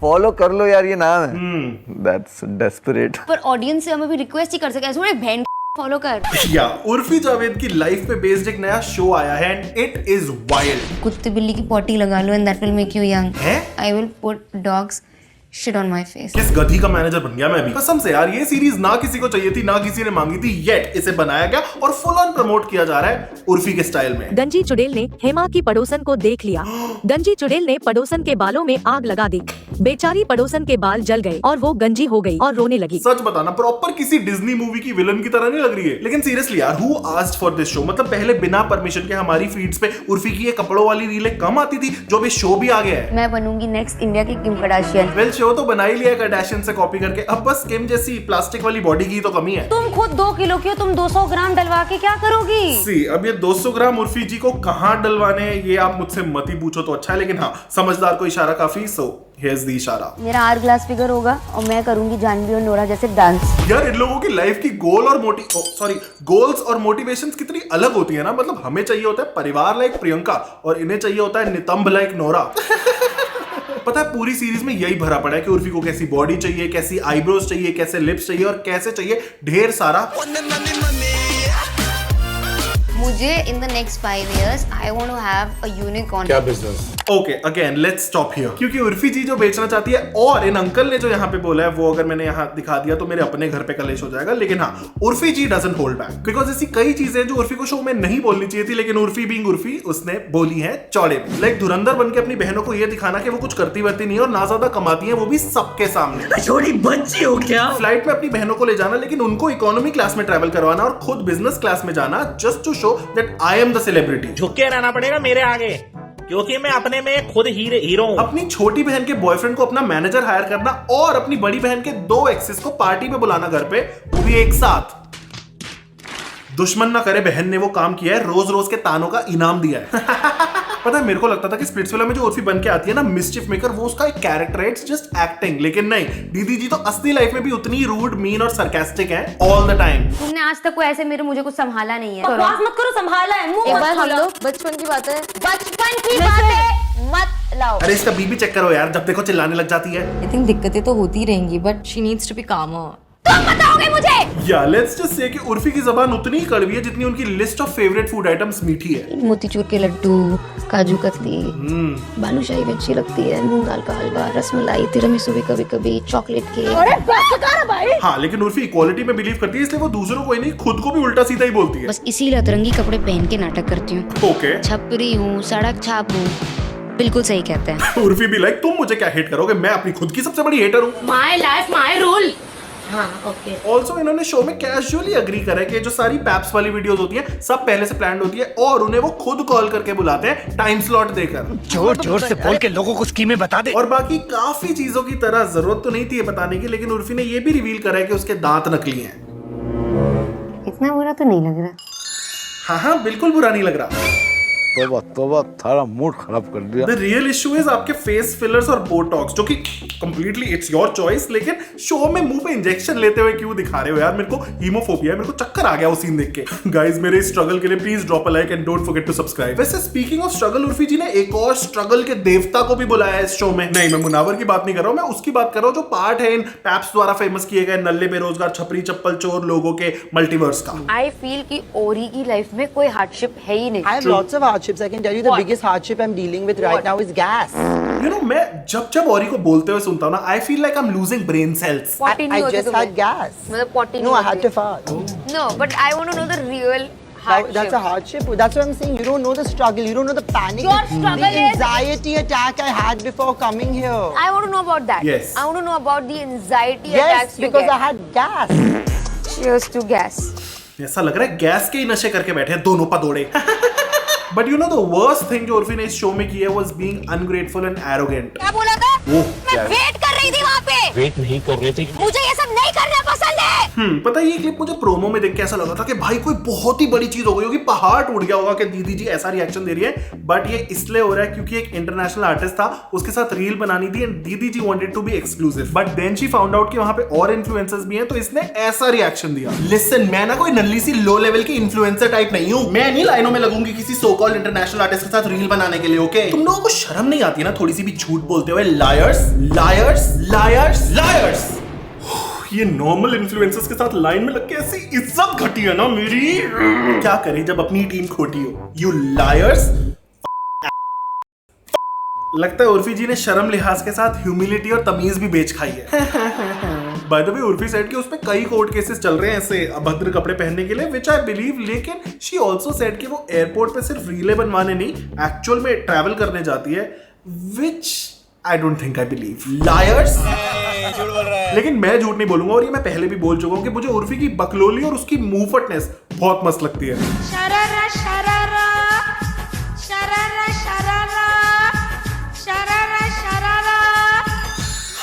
Follow कर लो यार, ये नाम है। That's desperate. पर ऑडियंस से हमें भी रिक्वेस्ट ही कर सके, ऐसे बहन फॉलो कर। या उर्फी जावेद की लाइफ पे बेस्ड एक नया शो आया है एंड इट इज वाइल्ड। कुत्ते बिल्ली की पॉटी लगा लो and that will make you young. है? I will put dogs shit on my face. किस गधी का मैनेजर बन गया मैं भी। कसम से यार, ये सीरीज ना किसी को चाहिए थी, ना किसी ने मांगी थी, येट इसे बनाया गया और फुल ऑन प्रमोट किया जा रहा है उर्फी के स्टाइल में। गंजी चुड़ैल ने हेमा की पड़ोसन को देख लिया। गंजी चुड़ैल ने पड़ोसन के बालों में आग लगा दी। बेचारी पड़ोसन के बाल जल गए और वो गंजी हो गई और रोने लगी। सच बताना, प्रॉपर किसी डिज्नी मूवी की विलन की तरह नहीं लग रही है। लेकिन सीरियसली यार, who asked for this show? मतलब पहले बिना परमिशन के हमारी फीड्स पे उर्फी की ये कपड़ों वाली रीलें कम आती थी, जो अभी शो भी आ गया है। मैं बनूंगी नेक्स्ट इंडिया की किम कार्दाशियन। वेल, शो तो बना ही लिया कार्दाशियन से कॉपी करके, अब बस किम जैसी प्लास्टिक वाली बॉडी की तो कमी है। तुम खुद 2 किलो की हो, तुम 200 ग्राम डलवा के क्या करोगी? सी, अब ये 200 ग्राम उर्फी जी को कहाँ डलवाने हैं ये आप मुझसे मत ही पूछो तो अच्छा है। लेकिन हाँ, समझदार को इशारा काफी, सो हियर्स द इशारा। मेरा आर ग्लास फिगर होगा और मैं करूंगी जानवी और नोरा जैसे डांस। यार, इन लोगों की लाइफ की गोल्स और मोटिवेशंस कितनी अलग होती है ना। मतलब हमें चाहिए होता है परिवार लाइक प्रियंका और इन्हें चाहिए होता है नितंब लाइक नोरा। पता है, पूरी सीरीज में यही भरा पड़ा है कि उर्फी को कैसी बॉडी चाहिए, कैसी आईब्रोज चाहिए, कैसे लिप्स चाहिए और कैसे चाहिए ढेर सारा। मुझे in the next 5 years I want to have a unicorn. क्या business? Okay, again let's stop here, क्योंकि उर्फी जी जो बेचना चाहती है और इन अंकल ने जो यहाँ पे बोला है वो अगर मैंने यहाँ दिखा दिया तो मेरे अपने घर पे कलेश हो जाएगा। लेकिन हाँ, उर्फी जी डजंट होल्ड बैक, बिकॉज ऐसी कई चीजें जो उर्फी को शो में नहीं बोलनी चाहिए थी, लेकिन उर्फी बीइंग उर्फी उसने बोली है चौड़े में। लाइक धुरंधर बन के अपनी बहनों को ये दिखाना कि वो कुछ करती वरती नहीं है और ना ज्यादा कमाती है, वो भी सबके सामने। छोटी बच्ची हो क्या? फ्लाइट में अपनी बहनों को ले जाना, लेकिन उनको इकोनॉमी क्लास में ट्रैवल करवाना और खुद बिजनेस क्लास में जाना, just to show that I am the celebrity. झुक के रहना पड़ेगा मेरे आगे, क्योंकि मैं अपने में खुद हीरो हूँ। अपनी छोटी बहन के बॉयफ्रेंड को अपना मैनेजर हायर करना और अपनी बड़ी बहन के 2 एक्सेस को पार्टी पे बुलाना घर पे, वो भी एक साथ। दुश्मन ना करे बहन ने वो काम किया है, रोज रोज के तानों का इनाम दिया है। पता है, मेरे को लगता था कि स्प्लिट्सविला में जो उर्फी बन के आती है ना, मिस्चिफ मेकर, वो उसका एक कैरेक्टर है, इट्स जस्ट एक्टिंग। लेकिन नहीं, दीदी जी तो असली लाइफ में भी उतनी रूड, मीन और सरकास्टिक है ऑल द टाइम। तुमने आज तक कोई ऐसे मुझे कुछ संभाला नहीं है। बकवास मत करो, संभाला है मुंह एक मत बार हम खोलो। लोग बचपन की बात है, बचपन की बातें मत लाओ। अरे इसका बीबी चेक करो यार, जब देखो चिल्लाने लग जाती है। आई थिंक दिक्कतें तो होती रहेंगी, but she needs to be calmer. तुम बताओगे मुझे? या लेट्स जस्ट से कि उर्फी की जबान उतनी ही कड़वी है जितनी उनकी list of favourite food items मीठी है। मोतीचूर के लड्डू, काजू कतली, बालूशाही भी अच्छी लगती है, मूंग दाल का हलवा, रसमलाई, तिरामिसू भी कभी-कभी, चॉकलेट केक। हाँ, लेकिन उर्फी इक्वालिटी में बिलीव करती है, इसलिए वो दूसरों को ही नहीं खुद को भी उल्टा सीधा ही बोलती है। बस इसीलिए अतरंगी कपड़े पहन के नाटक करती हूँ। ओके, छपरी हूँ, सड़क छाप हूँ। बिल्कुल सही कहते हैं। उर्फी भी लाइक, तुम मुझे क्या हेट करोगे, मैं अपनी खुद की सबसे बड़ी हेटर हूँ। My life my rule. हाँ, ओके। ऑल्सो इन्होंने शो में कैजुअली अग्री करा है कि जो सारी पैप्स वाली वीडियोस होती हैं सब पहले से प्लान्ड होती है और उन्हें वो खुद कॉल करके बुलाते हैं टाइम स्लॉट देकर। जोर जोर से बोल के लोगों को स्कीमें बता दे। और बाकी काफी चीजों की तरह जरूरत तो नहीं थी ये बताने की, लेकिन उर्फी ने ये भी रिवील करा है कि उसके दांत नकली हैं। इतना बुरा तो नहीं लग रहा। हाँ हाँ, बिल्कुल बुरा नहीं लग रहा। तोबा थारा मूड खराब कर दिया। The real issue is आपके फेस फिलर्स और बोटॉक्स, जो कि completely it's your choice, लेकिन शो में मुंह पे इंजेक्शन लेते हुए क्यों दिखा रहे हो यार? मेरे को हीमोफोबिया है, मेरे को चक्कर आ गया वो सीन देख के। गाइस, मेरे स्ट्रगल के लिए please drop a like and don't forget to subscribe. वैसे speaking of struggle, Urfi ji ने एक और स्ट्रगल के देवता को भी बुलाया है इस शो में। नहीं, मैं मुनावर की बात नहीं कर रहा हूँ, मैं उसकी बात कर रहा हूँ जो पार्ट है इन पैप्स द्वारा फेमस किए गए नल्ले बेरोजगार छपरी चप्पल चोर लोगों के मल्टीवर्स का। आई फील कि ओरी की लाइफ में कोई हार्डशिप है ही नहीं। I have lots of hardships. I can tell you the biggest hardship I'm dealing with right now is gas. You know, मैं जब औरी को बोलते हुए सुनता हूँ ना, I feel like I'm losing brain cells. Potty नहीं I होती just had gas. मतलब potty No, I had to fart. No, but I want to know the real That's a hardship. That's what I'm saying. You don't know the struggle. You don't know the panic. Your struggle the is- anxiety attack I had before coming here. I want to know about that. Yes. I want to know about the anxiety Yes, attacks you because get. I had gas. Cheers to gas. ऐसा लग रहा है gas के ही नशे करके बैठे हैं दोनों पदोड़े। But you know the worst thing जो उर्फी ने इस शो में की है was being ungrateful and arrogant. क्या बोला था? ओह, मैं वेट कर रही थी वहाँ पे। वेट नहीं कर रहे थे। मुझे ये सब नहीं करना पसंद है। पता है ये क्लिप मुझे प्रोमो में देख के ऐसा लगा था कि भाई कोई बहुत ही बड़ी चीज हो गई होगी, पहाड़ टूट गया होगा कि दीदी जी ऐसा रिएक्शन दे रही है। बट ये इसलिए हो रहा है क्योंकि एक इंटरनेशनल आर्टिस्ट था, उसके साथ रील बनानी थी एंड दीदी जी wanted to be exclusive. But then she found out कि वहां पे और इन्फ्लुएंसर्स भी हैं, तो इसने ऐसा रिएक्शन दिया। लिसन, मैं ना कोई नल्ली सी लो लेवल की इन्फ्लुएंसर टाइप नहीं हूं। मैं नहीं लाइनों में लगूंगी किसी सो कॉल्ड इंटरनेशनल आर्टिस्ट के साथ रील बनाने के लिए। ओके, तुम लोगों को शर्म नहीं आती ना थोड़ी सी भी झूठ बोलते हुए? Lawyers lawyers lawyers lawyers. ये नॉर्मल इन्फ्लुएंसर्स के साथ लाइन में लग के ऐसी इज्जत घटी है ना मेरी। क्या करें जब अपनी टीम खोटी हो? You lawyers. लगता है उर्फी जी ने शर्म लिहाज के साथ ह्यूमिलिटी और तमीज भी बेच खाई है। By the way Urfi said कि उस पे कई कोर्ट केसेस चल रहे हैं ऐसे अभद्र कपड़े पहनने के लिए, विच आई बिलीव। लेकिन शी ऑल्सो सेड कि वो एयरपोर्ट पे सिर्फ रीले बनवाने नहीं, एक्चुअल में ट्रैवल करने जाती है, which I don't think I believe. Liars. लेकिन मैं झूठ नहीं बोलूंगा, और ये मैं पहले भी बोल चुका हूं कि मुझे उर्फी की बकलोली और उसकी मुंहफटनेस बहुत मस्त लगती है। शरारा शरारा शरारा शरारा शरारा शरारा।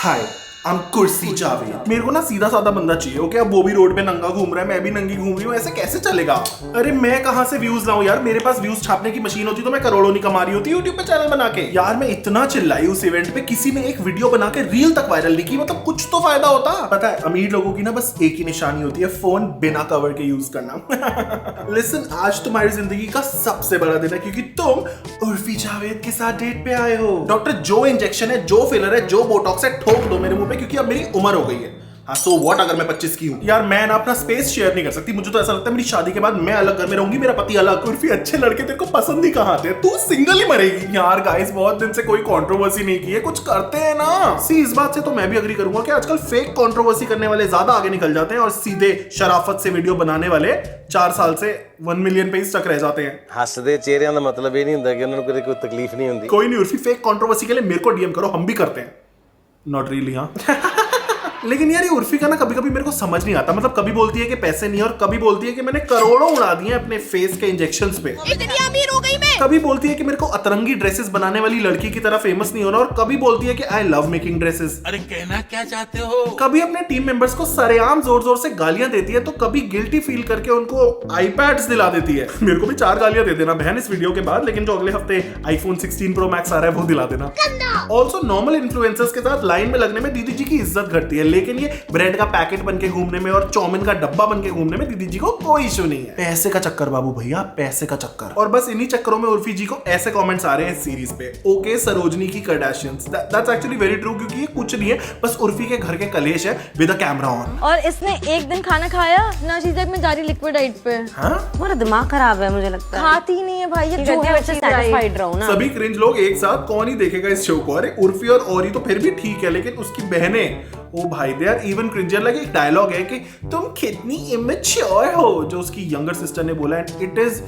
हाय, आई एम कुर्सी जावेद। मेरे को ना सीधा साधा बंदा चाहिए। ओके, अब वो भी रोड पे नंगा घूम रहा है, मैं भी नंगी घूम रही हूँ, ऐसे कैसे चलेगा? अरे मैं कहां से व्यूज लाऊं यार? मेरे पास व्यूज छापने की मशीन होती तो मैं करोड़ों नहीं कमा रही होती यूट्यूब पे चैनल बना के। यार मैं इतना चिल्लाई उस इवेंट पे, किसी ने एक वीडियो बना के रील तक वायरल नहीं की। मतलब कुछ तो फायदा होता। पता है अमीर लोगों की ना बस एक ही निशानी होती है, फोन बिना कवर के यूज करना। लिसन, आज तुम्हारी जिंदगी का सबसे बड़ा दिन है क्योंकि तुम उर्फी जावेद के साथ डेट पे आए हो। डॉक्टर जो इंजेक्शन है, जो फिलर है, जो बोटॉक्स है, ठोक दो मेरे मुंह पे, क्योंकि अब मेरी उम्र हो गई है। हाँ, सो व्हाट अगर मैं 25 की हूँ? यार मैं ना अपना स्पेस शेयर नहीं कर सकती। मुझे तो ऐसा लगता है मेरी शादी के बाद मैं अलग घर में रहूंगी, मेरा पति अलग। उर्फी, अच्छे लड़के तेरे को पसंद ही कहाँ आते हैं? तू सिंगल ही मरेगी। यार गाइस, बहुत दिन से कोई कंट्रोवर्सी नहीं की है, कुछ करते हैं ना। सी, इस बात से तो मैं भी अग्री करूंगा कि आजकल फेक कंट्रोवर्सी करने वाले ज्यादा आगे निकल जाते हैं और सीधे शराफत से वीडियो बनाने वाले 4 साल से 1 मिलियन पे ही स्टक रह जाते हैं। हसदे चेहरिਆਂ ਦਾ मतलब ये नहीं ਹੁੰਦਾ कि उन्होंने कोई तकलीफ नहीं होती। कोई नहीं उर्फी, फेक कंट्रोवर्सी के लिए मेरे को डीएम करो, हम भी करते हैं। नॉट रियली, हाँ। लेकिन यार ये उर्फी का ना कभी कभी मेरे को समझ नहीं आता। मतलब कभी बोलती है कि पैसे नहीं, और कभी बोलती है कि मैंने करोड़ों उड़ा दिए अपने फेस के इंजेक्शंस पे। इतनी अमीर हो गई मैं। कभी बोलती है कि मेरे को अतरंगी ड्रेसेस बनाने वाली लड़की की तरह फेमस नहीं होना, और कभी बोलती है कि आई लव मेकिंग ड्रेसेस। अरे कहना क्या चाहते हो? कभी अपने टीम मेंबर्स को सरेआम जोर जोर से गालियां देती है, तो कभी गिल्टी फील करके उनको आईपैड्स दिला देती है। मेरे को भी 4 गालियां दे देना बहन इस वीडियो के बाद, लेकिन जो अगले हफ्ते iPhone 16 Pro Max आ रहा है वो दिला देना। ऑल्सो नॉर्मल इन्फ्लुएंसर्स के साथ लाइन में लगने में दीदी जी की इज्जत घटती है, लेकिन ये ब्रेड का पैकेट बन के घूमने में और चौमिन का डब्बा बन के घूमने में दीदी जी को कोई इशू नहीं है। पैसे का चक्कर बाबू भैया, पैसे का चक्कर। और बस इन्हीं चक्करों में उर्फी जी को ऐसे कमेंट्स आ रहे हैं इस सीरीज पे। ओके, सरोजनी की Kardashians, that's actually very true, क्योंकि ये कुछ नहीं है, बस उर्फी के घर के कलेश है विद अ कैमरा ऑन। और इसने एक दिन खाना खाया ना, चीज में जा रही लिक्विड डाइट पे। हाँ, तुम्हारा दिमाग खराब है मुझे लगता है। खाती नहीं है भाई, ये जो है अच्छे सैटिस्फाइड रहो ना। सभी क्रिंज लोग एक साथ, कौन ही देखेगा इस शो को? अरे उर्फी और औरी तो फिर भी ठीक है, लेकिन उसकी बहनें, ओ भाई दे आर इवन क्रिंजर। लाइक एक डायलॉग है कि तुम कितनी इमेच्योर हो, जो उसकी यंगर सिस्टर ने बोला, एंड इट इज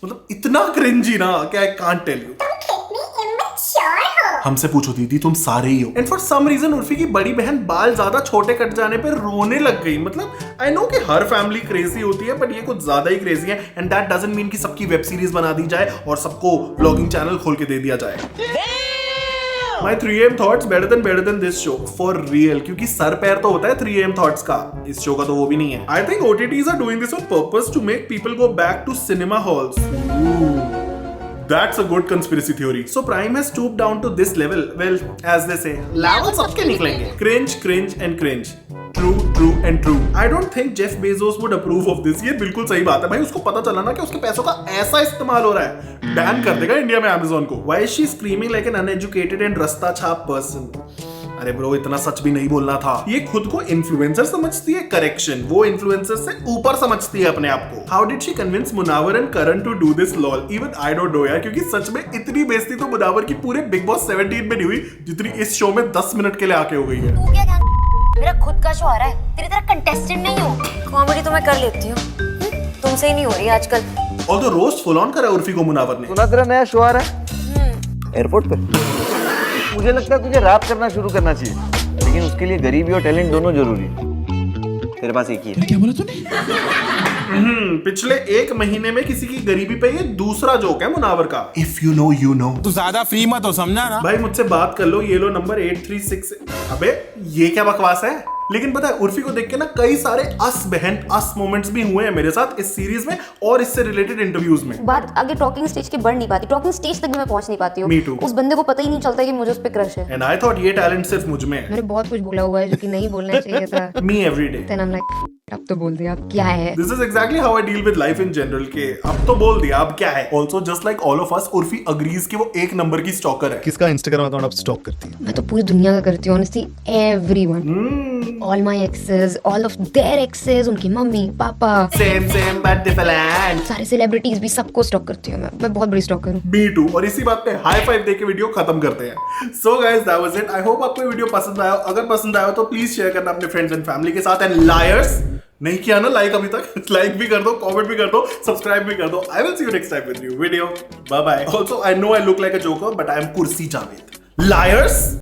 मतलब इतना क्रिंजी ना कि आई कांट टेल यू। हमसे पूछो दीदी, तुम सारे ही हो। And for some reason Urfi की बड़ी बहन बाल ज्यादा छोटे कट जाने पे रोने लग गई। मतलब आई नो कि हर फैमिली क्रेजी होती है, बट ये कुछ ज्यादा ही क्रेजी है, एंड दैट डजंट मीन कि सबकी वेब सीरीज बना दी जाए और सबको व्लॉगिंग चैनल खोल के दे दिया जाए। My 3am thoughts better than this show for real, क्योंकि सर पैर तो होता है 3am thoughts का, इस शो का तो वो भी नहीं है। I think OTTs are doing this on purpose to make people go back to cinema halls. Ooh. That's a good conspiracy theory. So Prime has stooped down to this level. Well, as they say, level सबके निकलेंगे। Cringe and cringe. True and true. I don't think Jeff Bezos would approve of this. ये बिल्कुल सही बात है भाई, उसको पता चला ना कि उसके पैसों का ऐसा इस्तेमाल हो रहा है, बैन कर देगा इंडिया में Amazon को। Why is she screaming like an uneducated and रस्ता छाप person? अरे ब्रो, इतना सच भी नहीं बोलना था। ये खुद को इन्फ्लुएंसर समझती है, करेक्शन, वो इन्फ्लुएंसर से ऊपर समझती है अपने आप को। How did she convince Munawar and Karan to do this lol? Even I don't know यार, क्योंकि सच में इतनी बेइज्जती तो मुनावर की पूरे बिग बॉस 17 में नहीं हुई जितनी इस शो में 10 मिनट के लिए आके हो गई है। तू क्या कहता? मेरा खुद का शो आ रहा है, तेरी तरह कंटेस्टेंट नहीं हूँ। कॉमेडी तो मैं कर लेती हूँ, तुमसे ही नहीं हो रही आजकल। ऑल्दो रोस्ट फुल ऑन करा उर्फी को मुनावर ने। सुना तेरा नया शो आ रहा है एयरपोर्ट पे? मुझे लगता है तुझे रैप करना शुरू करना चाहिए, लेकिन उसके लिए गरीबी और टैलेंट दोनों जरूरी है। तेरे पास एक ही है। क्या बोला तूने? पिछले 1 महीने में किसी की गरीबी पे ये दूसरा जोक है मुनावर का। If you know you know. तू ज्यादा फ्री मत हो, समझा ना? भाई मुझसे बात कर लो, ये लो नंबर 836। अबे ये क्या बकवास है? लेकिन पता है उर्फी को देख के ना कई सारे अस बहन अस मोमेंट्स भी हुए हैं मेरे साथ इस सीरीज में और इससे रिलेटेड इंटरव्यूज में। बात आगे टॉकिंग स्टेज के बढ़ नहीं पाती, टॉकिंग स्टेज तक भी मैं पहुंच नहीं पाती हूँ। Me too. उस बंदे को पता ही नहीं चलता कि मुझे उस पे क्रश है। एंड आई थॉट ये टैलेंट सिर्फ मुझ में है। मैंने बहुत कुछ बोला हुआ है जो कि नहीं बोलना चाहिए था। Me every day. Then I'm like, अब तो बोल दिया, अब क्या है? This is exactly how I deal with life in general के अब तो बोल दिया अब क्या है। Also just like all of us Urfi agrees कि वो एक नंबर की स्टॉकर है। किसका इंस्टाग्राम अकाउंट आप स्टॉक करती है? मैं तो पूरी दुनिया का करती हूँ honestly, everyone, all my exes, all of their exes, उनकी mummy papa, same but different, सारे सेलिब्रिटीज भी, सबको स्टॉक करती हूँ मैं बहुत बड़ी स्टॉकर हूँ। Me too. और इसी बात पे हाई फाइव देके वीडियो खत्म करते हैं। So guys that was it. I hope आपको ये वीडियो पसंद आया। अगर पसंद आया तो प्लीज शेयर करना अपने फ्रेंड्स एंड फैमिली के साथ। एंड लायर्स नहीं किया ना लाइक अभी तक, लाइक भी कर दो, कमेंट भी कर दो, सब्सक्राइब भी कर दो। I will see you next time with new video. Bye bye. Also I know I look like a joker but I am Kursi Javed. Lawyers.